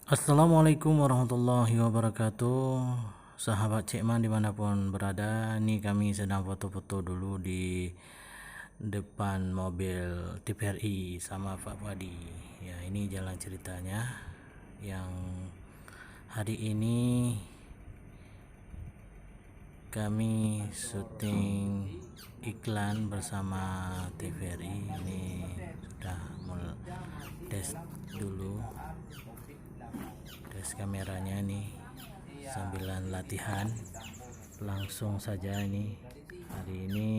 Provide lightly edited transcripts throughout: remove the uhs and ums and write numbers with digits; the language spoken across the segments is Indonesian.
Assalamualaikum warahmatullahi wabarakatuh. Sahabat Cekman dimanapun berada, ini kami sedang foto-foto dulu di depan mobil TVRI sama Pak Wadi. Ya, ini jalan ceritanya yang hari ini kami syuting iklan bersama TVRI. Ini sudah mulai tes dulu, tes kameranya nih sambilan latihan. Langsung saja ini, hari ini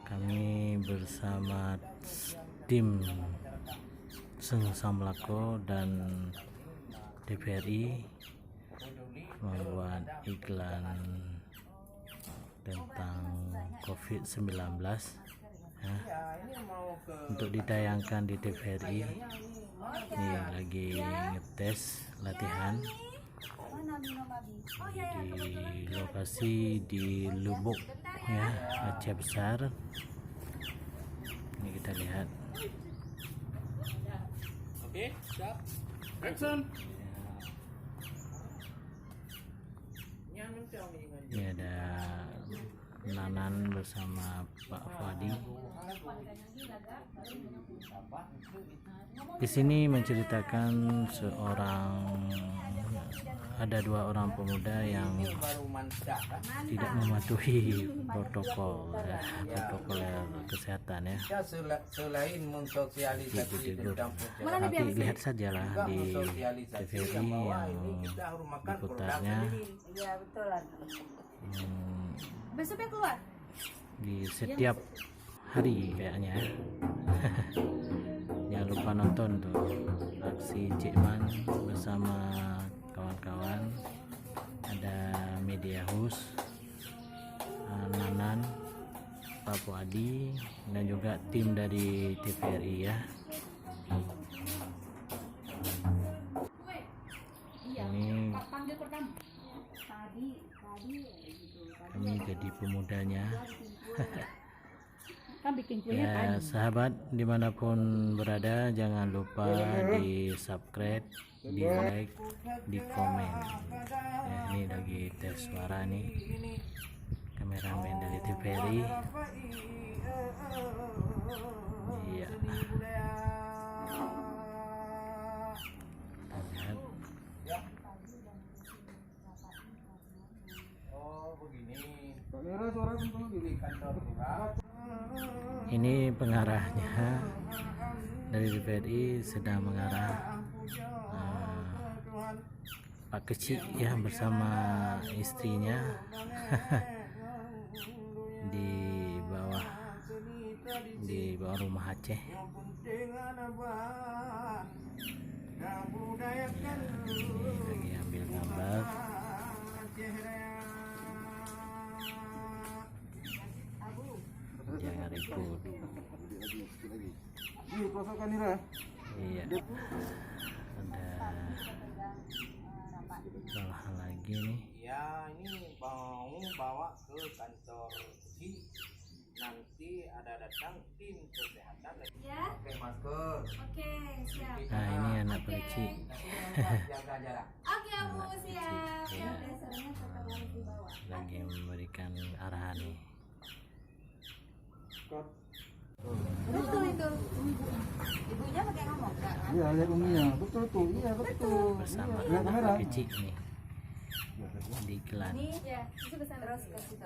kami bersama tim Seng Samlako dan TVRI membuat iklan tentang COVID-19 ya, untuk ditayangkan di TVRI. Ini lagi ngetes latihan di lokasi di Lubuk ya, Aceh Besar. Ini kita lihat. Oke, siap. Action. Ini ada Nanan bersama Pak Fadi. Di sini menceritakan ada dua orang pemuda yang tidak mematuhi protokol kesehatan ya. Selain mensosialisasi tentang Nanti lihat sajalah di TVRI yang diputarnya. Iya betul lah. Besoknya keluar. Di setiap hari kayaknya. Jangan lupa nonton tuh aksi Cekman bersama kawan-kawan. Ada media host Nanan, Pak Adi, dan juga tim dari TVRI ya. Ini kami jadi pemudanya. Kan bikin kue Ya, sahabat dimanapun berada, jangan lupa di subscribe, di like, di komen ya. Ini lagi tes suara nih, kameramen dari TVRI. Iya, lihat. Oh begini. Kamera suara tentu di kantor lurah. Ini pengarahnya dari TVRI sedang mengarah Pak Kecik ya bersama istrinya di bawah rumah Aceh. Ini lagi ambil gambar. Jangan ribut. Iya. Ada hal lagi nih. Ya ini mau bawa ke kantor polisi. Nanti ada datang tim kesehatan. Ya. Pakai masker. Oke, siap. Nah, ini anak Percik. Jaga jarak. Oke, Bu, Anak siap. kecil, ya. Dasarnya tetap harus dibawa. Lagi memberikan arahan nih. Betul itu. Ibunya pakai ngomong enggak? Iya, lihat uminya. Betul tuh. Iya, betul. Bersama Lihat kamera. anak Percik nih di iklan. Ini ya, itu ke sana terus ke situ.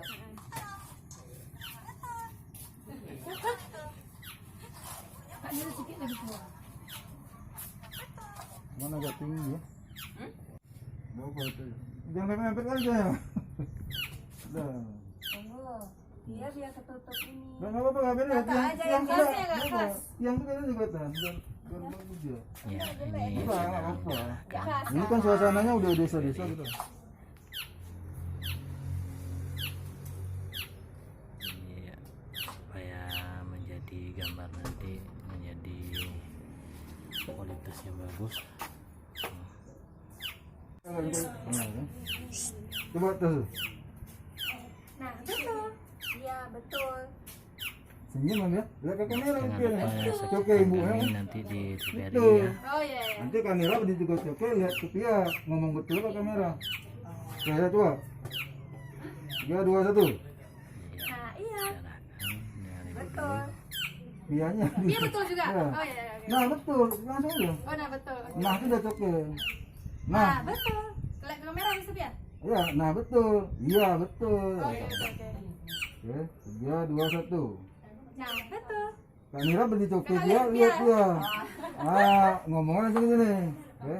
Pak, ini sedikit lebih tua. Mana agak tinggi ya? Berapa itu? Jangan mepet aja. Dah. Tunggu. Dia biar ketutup ini. Nggak apa-apa, nggak beda. Kakak aja yang kelasnya nggak kelas. Yang itu kan juga tahan. Biar bagus ya. Ya, ini Udah, nggak sedang apa-apa. mengarahkan. Ini kan suasananya udah desa-desa gitu. Iya, supaya menjadi gambar nanti menjadi kualitas yang bagus. Coba tuh. Nah, betul. Iya, betul. Senyum Mam ya. Lihat ke kamera Jangan Oke. lupa Oke saksikan ibu ya. kami nanti di TVRI Betul. ya. Oh iya. Nanti kamera begitu oke lihat ke dia ngomong betul ke kamera. Oke ya coba. 3, 2, 1. Nah iya. Dari Betul. Pianya. Iya betul juga. Ya. Oh iya. Iya. Nah betul langsung aja. Oh nah betul. Nah sudah oke. Nah Nah, betul. Lihat ke kamera bisa ya? ya, nah betul. Iya betul. Oke oke oke. Oke, 3, 2, 1. Nah betul. Kamera begitu oke Coba dia lihat lihat dia. dia. Ah, ngomongnya langsung gini. Oke.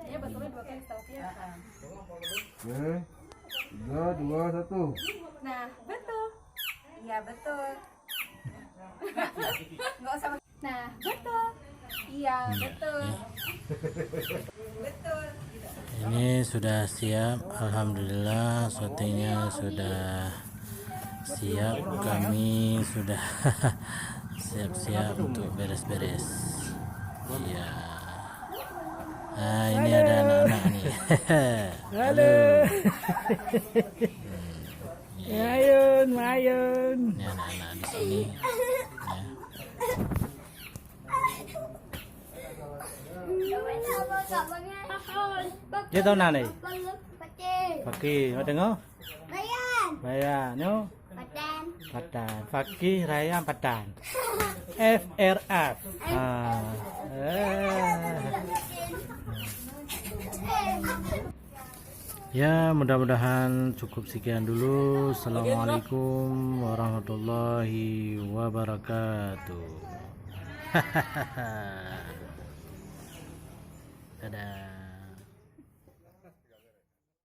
Iya betulnya 2 kali tahu ya. Oke. 3, 2, 1. Nah betul. Iya betul. Nggak usah. Nah betul. Iya betul. Betul. Ini sudah siap, alhamdulillah syutingnya sudah siap, kami sudah siap-siap untuk beres-beres. Iya. Nah, ini ada anak-anak nih. Halo. Ayun, ayun. Ini anak-anak di sini. Ya. Dia tahu nane. Fakih, mau dengar? Bayan, no? Patan. Fakih, Raya, Patan. FRF. Ya, mudah-mudahan cukup sekian dulu. Assalamualaikum warahmatullahi wabarakatuh. Dadah.